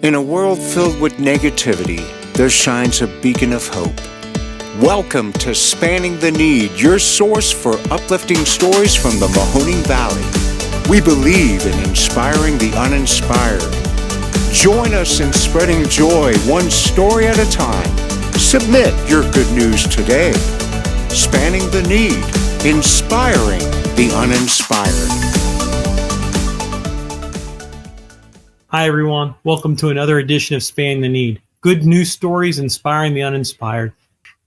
In a world filled with negativity, there shines a beacon of hope. Welcome to Spanning the Need, your source for uplifting stories from the Mahoning Valley. We believe in inspiring the uninspired. Join us in spreading joy one story at a time. Submit your good news today. Spanning the Need, inspiring the uninspired. Hi, everyone. Welcome to another edition of Spanning the Need. Good news stories inspiring the uninspired.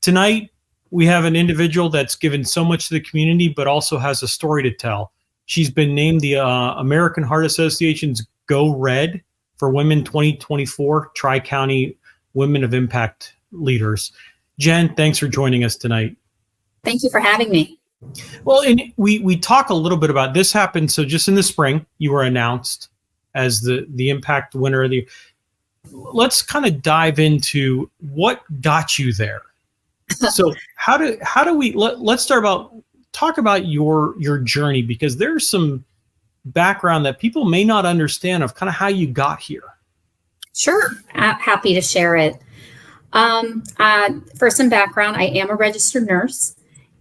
Tonight, we have an individual that's given so much to the community, but also has a story to tell. She's been named the American Heart Association's Go Red for Women 2024 Tri-County Women of Impact Leaders. Jen, thanks for joining us tonight. Thank you for having me. Well, and we talk a little bit about this happened. So just in the spring, you were announced as the impact winner of the. Let's kind of dive into what got you there. So how do we let's talk about your journey, because there's some background that people may not understand of kind of how you got here. Sure, happy to share it. For some background, I am a registered nurse,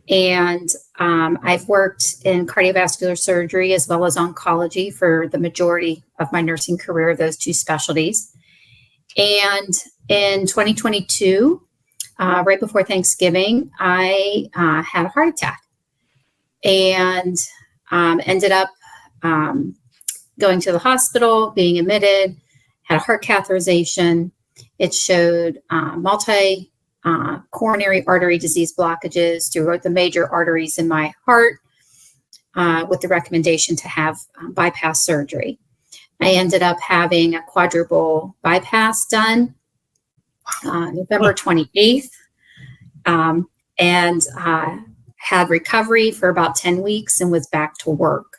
and I've worked in cardiovascular surgery as well as oncology for the majority of my nursing career, those two specialties. And in 2022, right before Thanksgiving, I had a heart attack and ended up going to the hospital, being admitted, had a heart catheterization. It showed coronary artery disease blockages throughout the major arteries in my heart, with the recommendation to have bypass surgery. I ended up having a quadruple bypass done November 28th, and had recovery for about 10 weeks and was back to work.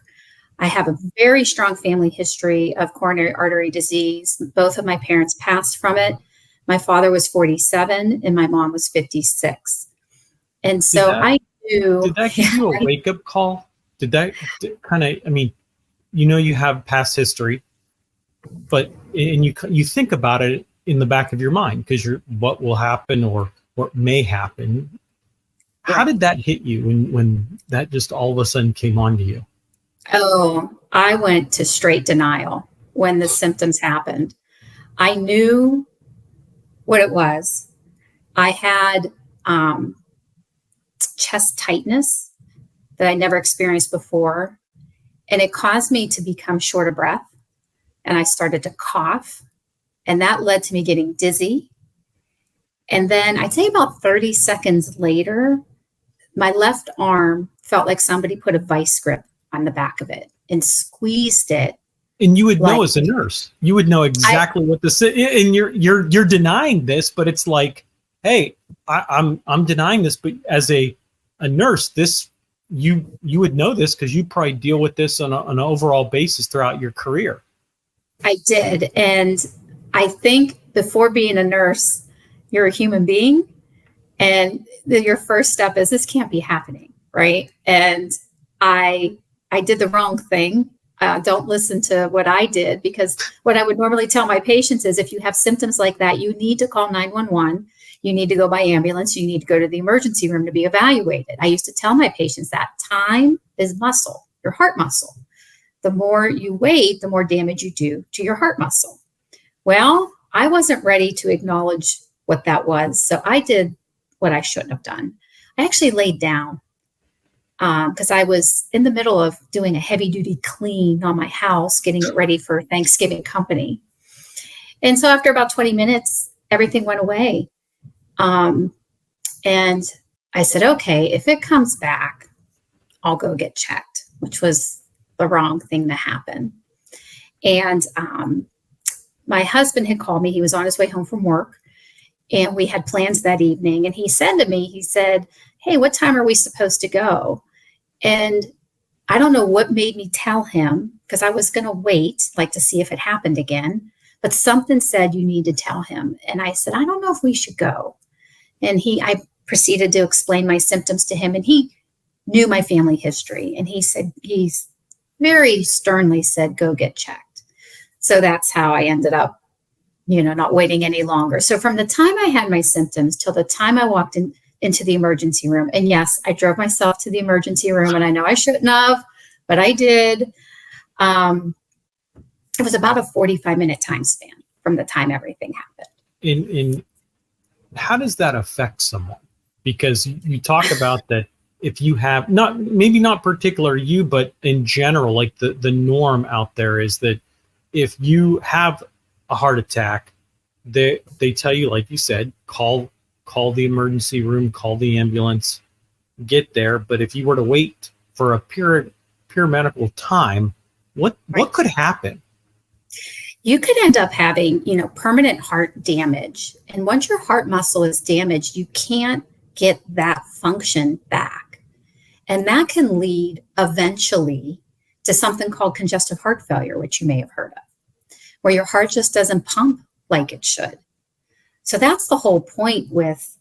I have a very strong family history of coronary artery disease. Both of my parents passed from it. My father was 47 and my mom was 56. And so I knew. Did that give you a wake-up call? Did that kind of, I mean, you have past history, but and you think about it in the back of your mind because what will happen or what may happen. How did that hit you when that just all of a sudden came on to you? Oh, I went to straight denial when the symptoms happened. I knew what it was. I had chest tightness that I never experienced before, and it caused me to become short of breath, and I started to cough, and that led to me getting dizzy. And then I'd say about 30 seconds later, my left arm felt like somebody put a vice grip on the back of it and squeezed it. And you would know as a nurse, you would know exactly what this is. And you're denying this, but it's like, hey, I'm denying this, but as a nurse, this you would know this because you probably deal with this on an overall basis throughout your career. I did, and I think before being a nurse, you're a human being, and your first step is this can't be happening, right? And I did the wrong thing. Don't listen to what I did, because what I would normally tell my patients is if you have symptoms like that, you need to call 911. You need to go by ambulance. You need to go to the emergency room to be evaluated. I used to tell my patients that time is muscle, your heart muscle. The more you wait, the more damage you do to your heart muscle. Well, I wasn't ready to acknowledge what that was. So I did what I shouldn't have done. I actually laid down because I was in the middle of doing a heavy duty clean on my house, getting it ready for Thanksgiving company. And so after about 20 minutes, everything went away. And I said, okay, if it comes back, I'll go get checked, which was the wrong thing to happen. And my husband had called me. He was on his way home from work, and we had plans that evening. And he said to me, hey, what time are we supposed to go? And I don't know what made me tell him, because I was going to wait, to see if it happened again. But something said, you need to tell him. And I said, I don't know if we should go. And I proceeded to explain my symptoms to him. And he knew my family history. And he very sternly said, go get checked. So that's how I ended up not waiting any longer. So from the time I had my symptoms till the time I walked into the emergency room, and yes, I drove myself to the emergency room, and I know I shouldn't have, but I did. It was about a 45-minute time span from the time everything happened. In how does that affect someone? Because you talk about that if you have maybe not particular you, but in general, like the norm out there is that if you have a heart attack, they tell you, like you said, call the emergency room, call the ambulance, get there. But if you were to wait for a pure medical time, what could happen? You could end up having, permanent heart damage. And once your heart muscle is damaged, you can't get that function back. And that can lead eventually to something called congestive heart failure, which you may have heard of, where your heart just doesn't pump like it should. So that's the whole point with,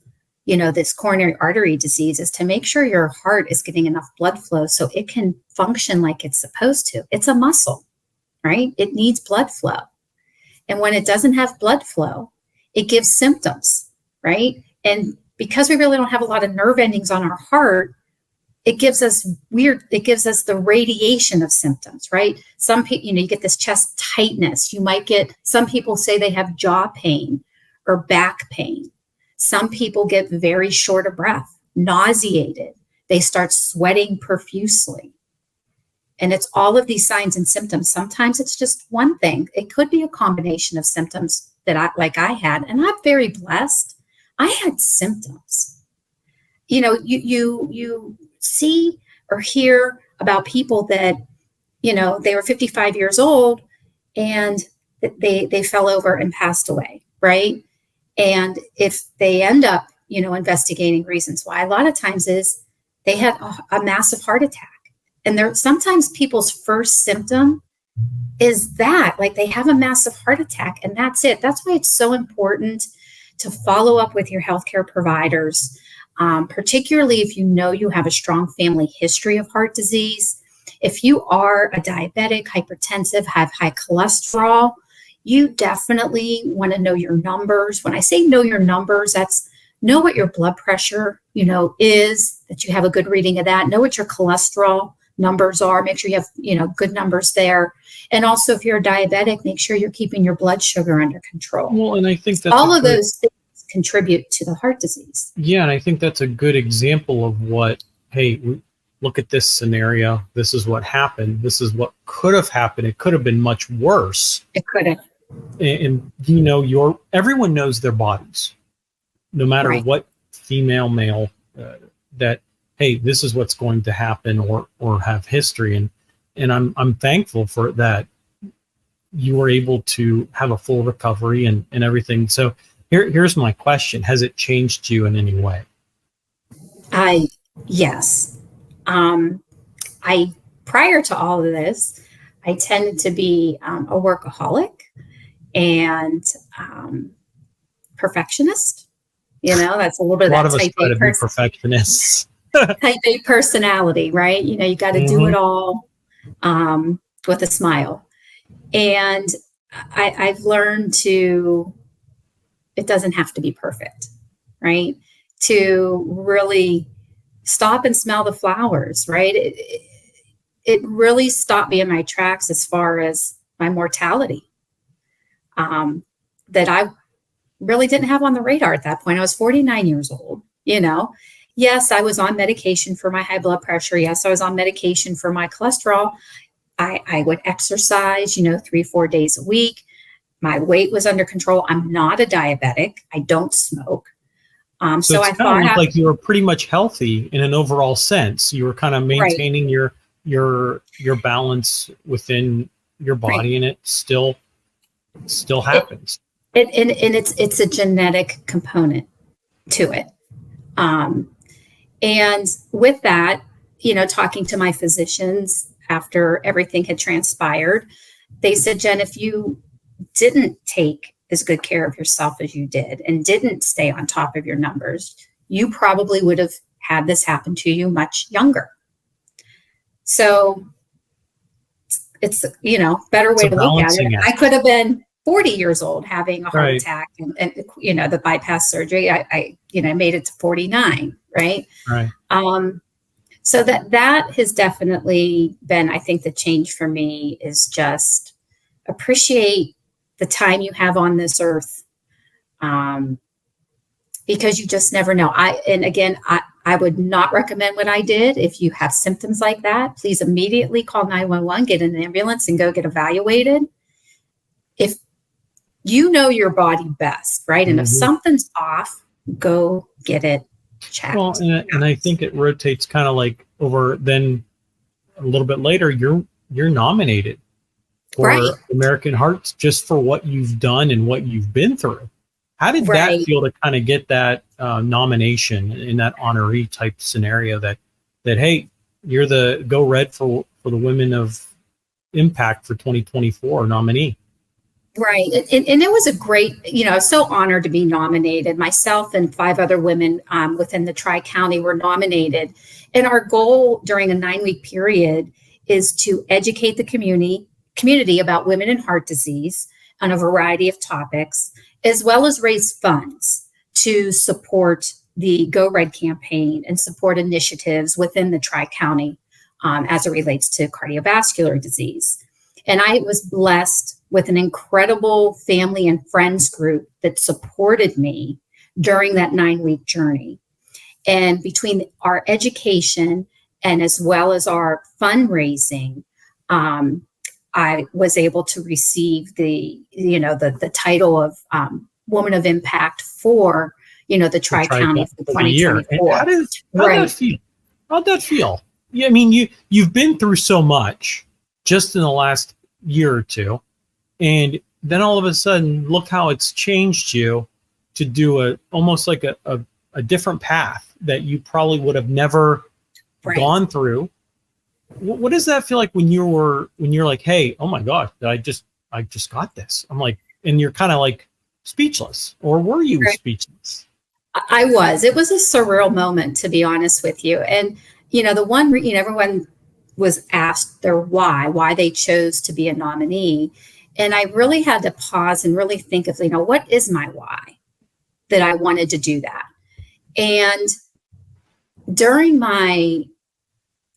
this coronary artery disease, is to make sure your heart is getting enough blood flow so it can function like it's supposed to. It's a muscle, right? It needs blood flow. And when it doesn't have blood flow, it gives symptoms, right? And because we really don't have a lot of nerve endings on our heart, it gives us the radiation of symptoms, right? Some people, you get this chest tightness. You might get, some people say they have jaw pain or back pain. Some people get very short of breath, nauseated. They start sweating profusely. And it's all of these signs and symptoms. Sometimes it's just one thing. It could be a combination of symptoms that I had, and I'm very blessed. I had symptoms. You see or hear about people that, they were 55 years old and they fell over and passed away, right? And if they end up, investigating reasons why, a lot of times is they had a massive heart attack. And sometimes people's first symptom is that, like, they have a massive heart attack, and that's it. That's why it's so important to follow up with your healthcare providers, particularly if you have a strong family history of heart disease. If you are a diabetic, hypertensive, have high cholesterol, you definitely want to know your numbers. When I say know your numbers, that's know what your blood pressure, is, that you have a good reading of that. Know what your cholesterol numbers are. Make sure you have, good numbers there. And also, if you're a diabetic, make sure you're keeping your blood sugar under control. Well, and I think that's all of those things contribute to the heart disease. Yeah, and I think that's a good example of what, hey, look at this scenario. This is what happened. This is what could have happened. It could have been much worse. It could have. And everyone knows their bodies, no matter right. what female, male, that, hey, this is what's going to happen or have history. And I'm thankful for that. You were able to have a full recovery and everything. So here's my question. Has it changed you in any way? Yes. Prior to all of this, I tended to be a workaholic and perfectionist. That's a little bit of that type A perfectionists. Type A personality, right? You got to do it all with a smile. And I've learned it doesn't have to be perfect, right? To really stop and smell the flowers, right? It really stopped me in my tracks as far as my mortality that I really didn't have on the radar at that point. I was 49 years old, Yes, I was on medication for my high blood pressure. Yes, I was on medication for my cholesterol. I would exercise, 3-4 days a week. My weight was under control. I'm not a diabetic. I don't smoke. So I thought like you were pretty much healthy in an overall sense. You were kind of maintaining your balance within your body, right. And it still happens. And it's a genetic component to it. And with that, talking to my physicians after everything had transpired, they said, Jen, if you didn't take as good care of yourself as you did and didn't stay on top of your numbers, you probably would have had this happen to you much younger. So it's, better way to look at it. I could have been 40 years old having a heart Right. attack and the bypass surgery. I made it to 49, right? Right. So that has definitely been, I think the change for me is just appreciate the time you have on this earth. Because you just never know. I would not recommend what I did. If you have symptoms like that, please immediately call 911, get an ambulance, and go get evaluated. If you know your body best, right? And if something's off, go get it checked. Well, and I think it rotates kind of like over. Then a little bit later, you're nominated for American Hearts just for what you've done and what you've been through. How did that feel to kind of get that nomination in that honoree type scenario that hey, you're the Go Red for the Women of Impact for 2024 nominee? Right. And it was a great, so honored to be nominated. Myself and 5 other women within the Tri-County were nominated. And our goal during a 9-week period is to educate the community about women and heart disease on a variety of topics, as well as raise funds to support the Go Red campaign and support initiatives within the Tri-County as it relates to cardiovascular disease. And I was blessed with an incredible family and friends group that supported me during that 9-week journey. And between our education and as well as our fundraising, I was able to receive the title of Woman of Impact for the Tri-County for 2024. How'd that feel? How'd that feel? Yeah, I mean, you've been through so much just in the last year or two, and then all of a sudden, look how it's changed you to do almost like a different path that you probably would have never gone through. What does that feel like when you're like, hey, oh my gosh, I just got this? I'm like, and you're kind of like speechless, or were you speechless? I was. It was a surreal moment, to be honest with you. And the one, everyone was asked their why they chose to be a nominee, and I really had to pause and really think of, what is my why that I wanted to do that. And during my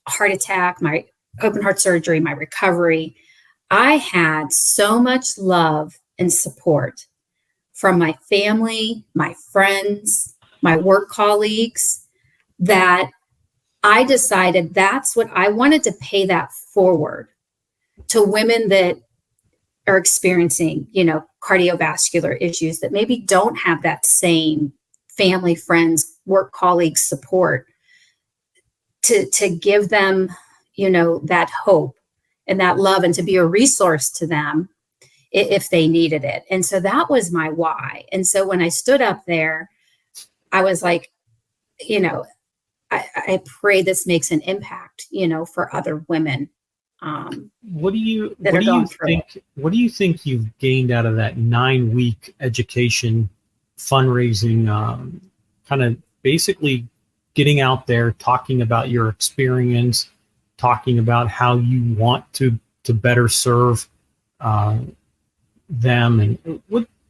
heart attack, my open heart surgery, my recovery, I had so much love and support from my family, my friends, my work colleagues, that I decided that's what I wanted to pay that forward to women that are experiencing, cardiovascular issues that maybe don't have that same family, friends, work colleagues support. To give them, that hope and that love, and to be a resource to them if they needed it. And so that was my why. And so when I stood up there, I was like, I pray this makes an impact, for other women. What do you think you've gained out of that 9-week education fundraising, kind of basically getting out there, talking about your experience, talking about how you want to better serve them, and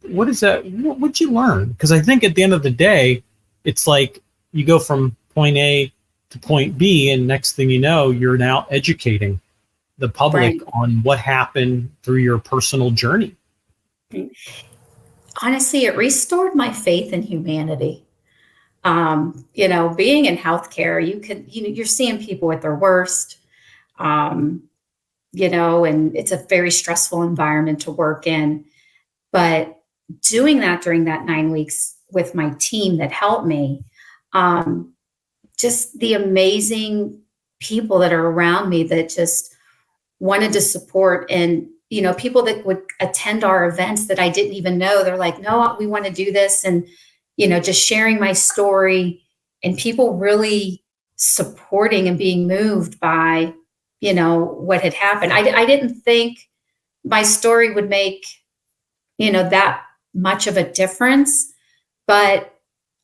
what is that? What'd you learn? Because I think at the end of the day, it's like you go from point A to point B, and next thing you know, you're now educating the public on what happened through your personal journey. Honestly, it restored my faith in humanity. Being in healthcare, you're seeing people at their worst, and it's a very stressful environment to work in. But doing that during that 9 weeks with my team that helped me, just the amazing people that are around me that just wanted to support, and, people that would attend our events that I didn't even know, they're like, no, we want to do this. And, just sharing my story, and people really supporting and being moved by, what had happened. I didn't think my story would make, that much of a difference, but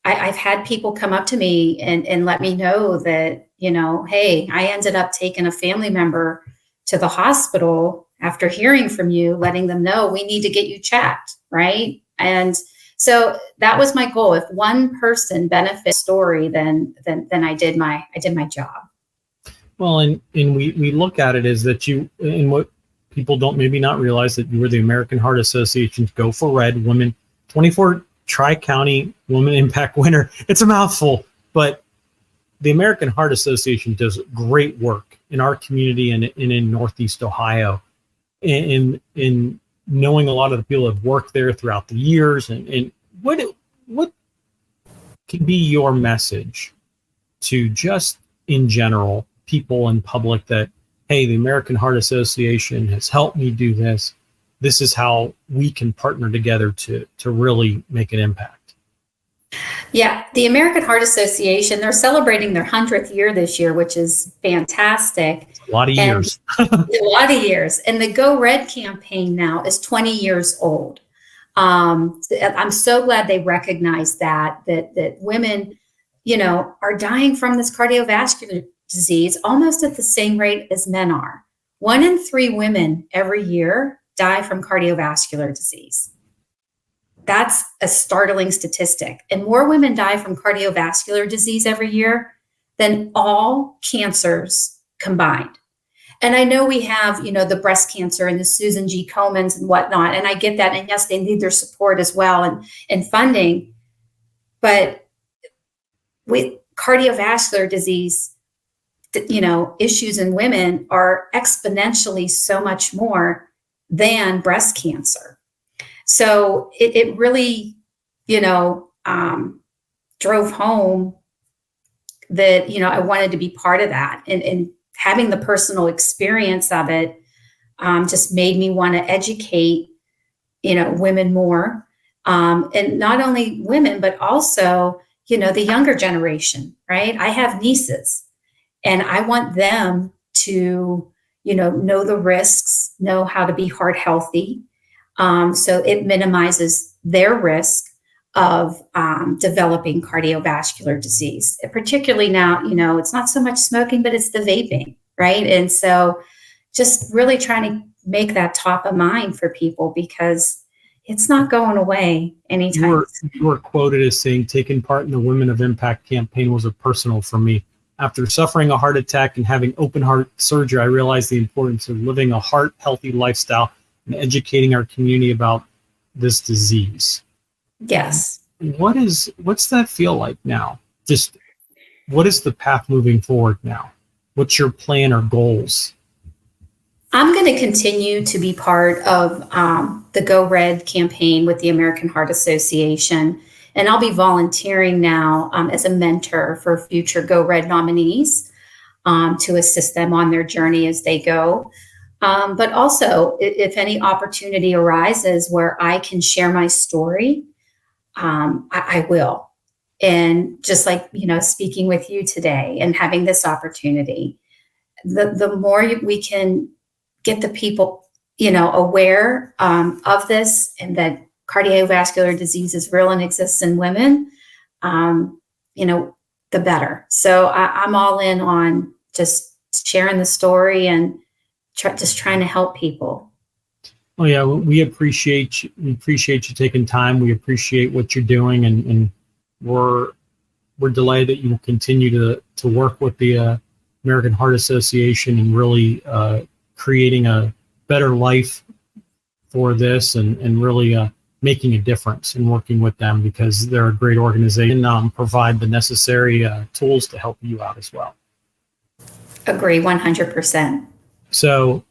I've had people come up to me and let me know that, hey, I ended up taking a family member to the hospital after hearing from you, letting them know we need to get you checked, right? And so that was my goal. If one person benefits story, then I did my job. Well, and we look at it as that you, and what people don't maybe not realize, that you were the American Heart Association's Go for Red Women 24 Tri-County Women Impact winner. It's a mouthful, but the American Heart Association does great work in our community and in Northeast Ohio. In knowing a lot of the people that have worked there throughout the years, and what can be your message to just in general people in public that, hey, the American Heart Association has helped me do this. This is how we can partner together to really make an impact. Yeah, the American Heart Association, they're celebrating their 100th year this year, which is fantastic. A lot of years. A lot of years. And the Go Red campaign now is 20 years old. I'm so glad they recognize that women, are dying from this cardiovascular disease almost at the same rate as men are. 1 in 3 women every year die from cardiovascular disease. That's a startling statistic. And more women die from cardiovascular disease every year than all cancers combined. And I know we have, the breast cancer and the Susan G. Komens and whatnot. And I get that. And yes, they need their support as well and funding. But with cardiovascular disease, issues in women are exponentially so much more than breast cancer. So it really, drove home that, I wanted to be part of that, and having the personal experience of it just made me want to educate, women more, and not only women, but also, the younger generation, right? I have nieces, and I want them to, know the risks, know how to be heart healthy. So it minimizes their risk of developing cardiovascular disease. Particularly now, it's not so much smoking, but it's the vaping, right? And so just really trying to make that top of mind for people, because it's not going away anytime. You were quoted as saying, taking part in the Women of Impact campaign was a personal for me. After suffering a heart attack and having open heart surgery, I realized the importance of living a heart healthy lifestyle and educating our community about this disease. Yes. What's that feel like now? Just what is the path moving forward now? What's your plan or goals? I'm going to continue to be part of the Go Red campaign with the American Heart Association. And I'll be volunteering now as a mentor for future Go Red nominees to assist them on their journey as they go. But also, if any opportunity arises where I can share my story, I will. And just like, speaking with you today and having this opportunity, the more we can get the people, aware of this, and that cardiovascular disease is real and exists in women, the better. So I'm all in on just sharing the story and just trying to help people. Oh yeah, we appreciate you taking time. We appreciate what you're doing, and we're delighted that you will continue to work with the American Heart Association and really creating a better life for this, and really making a difference and working with them, because they're a great organization. Provide the necessary tools to help you out as well. Agree, 100%. So,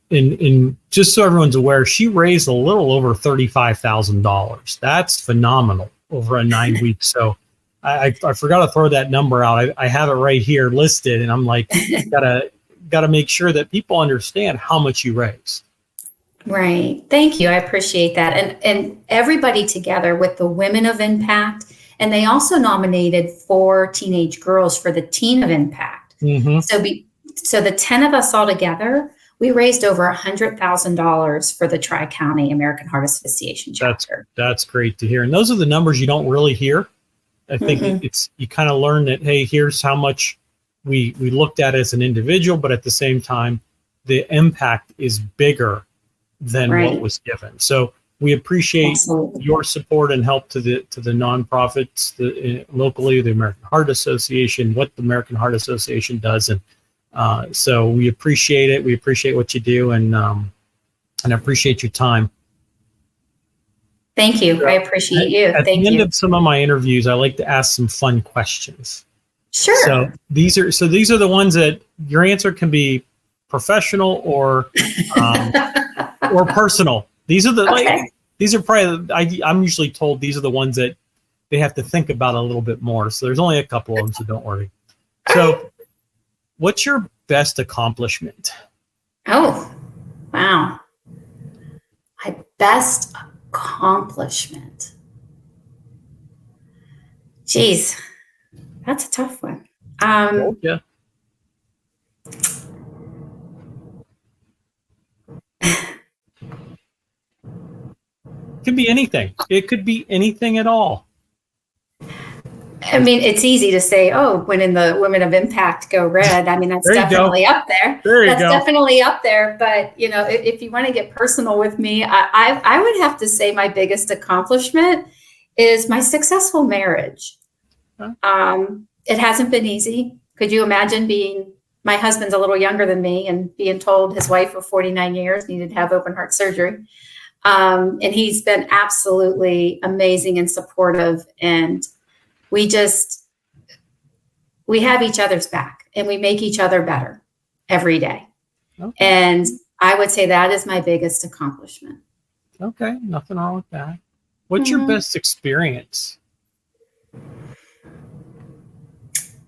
in just so everyone's aware, she raised a little over $35,000. That's phenomenal over a 9 weeks. So, I forgot to throw that number out. I have it right here listed, and I'm like, gotta make sure that people understand how much you raised. Right. Thank you. I appreciate that. And everybody together with the Women of Impact, and they also nominated 4 teenage girls for the Teen of Impact. Mm-hmm. So the 10 of us all together, we raised over $100,000 for the Tri-County American Heart Association chapter. That's great to hear. And those are the numbers you don't really hear. I think you kind of learn that, hey, here's how much we looked at as an individual, but at the same time, the impact is bigger than what was given. So we appreciate your support and help to the nonprofits locally, the American Heart Association, what the American Heart Association does, and so we appreciate it. We appreciate what you do, and I appreciate your time. Thank you. I appreciate you. At the end of some of my interviews, I like to ask some fun questions. Sure. So these are the ones that your answer can be professional or personal. These are these are probably, I'm usually told these are the ones that they have to think about a little bit more. So there's only a couple of them, so don't worry. So what's your best accomplishment? Oh, wow. My best accomplishment. Geez, that's a tough one. Yeah. Could be anything. It could be anything at all. I mean, it's easy to say, oh, when the Women of Impact go red. I mean, that's definitely up there. That's definitely up there. But, you know, if you want to get personal with me, I would have to say my biggest accomplishment is my successful marriage. It hasn't been easy. Could you imagine my husband's a little younger than me and being told his wife of 49 years needed to have open heart surgery. And he's been absolutely amazing and supportive. And we have each other's back and we make each other better every day. Okay. And I would say that is my biggest accomplishment. Okay. Nothing wrong with that. What's your best experience?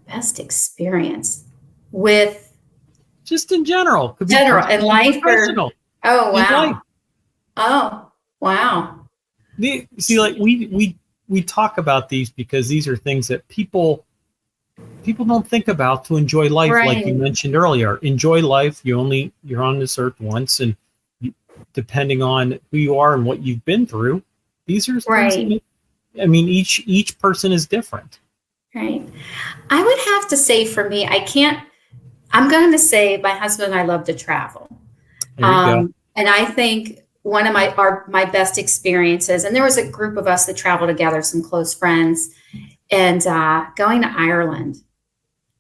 Best experience with just in general. Could be in life or oh wow. Oh wow. See, like we talk about these because these are things that people don't think about to enjoy life, like you mentioned earlier. Enjoy life. You're on this earth once, and depending on who you are and what you've been through, these are things. I mean, each person is different. Right. I would have to say for me, I'm going to say my husband and I love to travel. And I think one of my best experiences, and there was a group of us that traveled together, some close friends, and going to Ireland.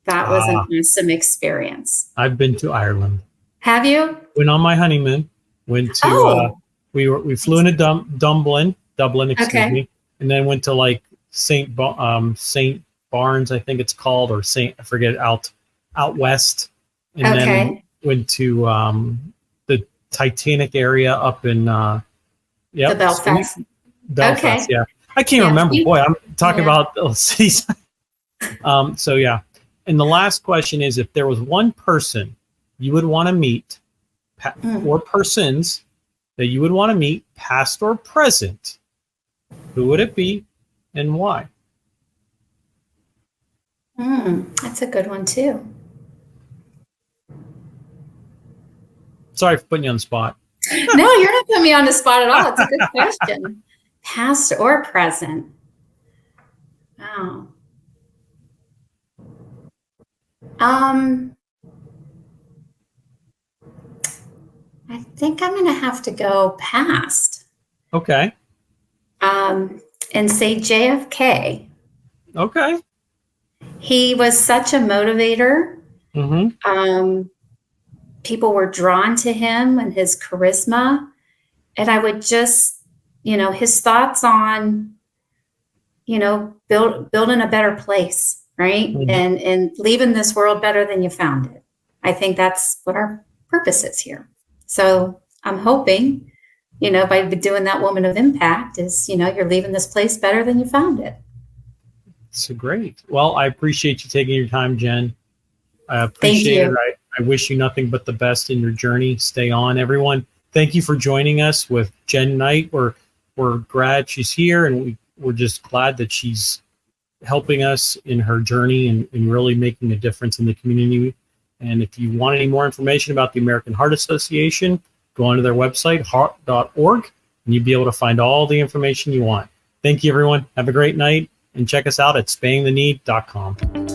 That was an awesome experience. I've been to Ireland. Have you? Went on my honeymoon. Went to we flew into Dublin, excuse me, and then went to like Saint Barnes, I think it's called, or I forget, out west, and then went to the Titanic area up in the Belfast. Belfast, yeah. I can't remember. Boy, I'm talking about cities. So yeah. And the last question is, if there was one person you would want to meet, or persons that you would want to meet, past or present, who would it be and why? That's a good one too. Sorry for putting you on the spot. No, you're not putting me on the spot at all. It's a good question. Past or present? Wow. I think I'm going to have to go past. Okay. And say JFK. Okay. He was such a motivator. People were drawn to him and his charisma. And I would just, his thoughts on, building a better place, right? And leaving this world better than you found it. I think that's what our purpose is here. So I'm hoping, by doing that Woman of Impact is, you're leaving this place better than you found it. So great. Well, I appreciate you taking your time, Jen. I appreciate it. I wish you nothing but the best in your journey. Stay on, everyone. Thank you for joining us with Jen Knight. We're glad she's here, and we're just glad that she's helping us in her journey and really making a difference in the community. And if you want any more information about the American Heart Association, go onto their website, heart.org, and you'll be able to find all the information you want. Thank you, everyone. Have a great night, and check us out at spanningtheneed.com.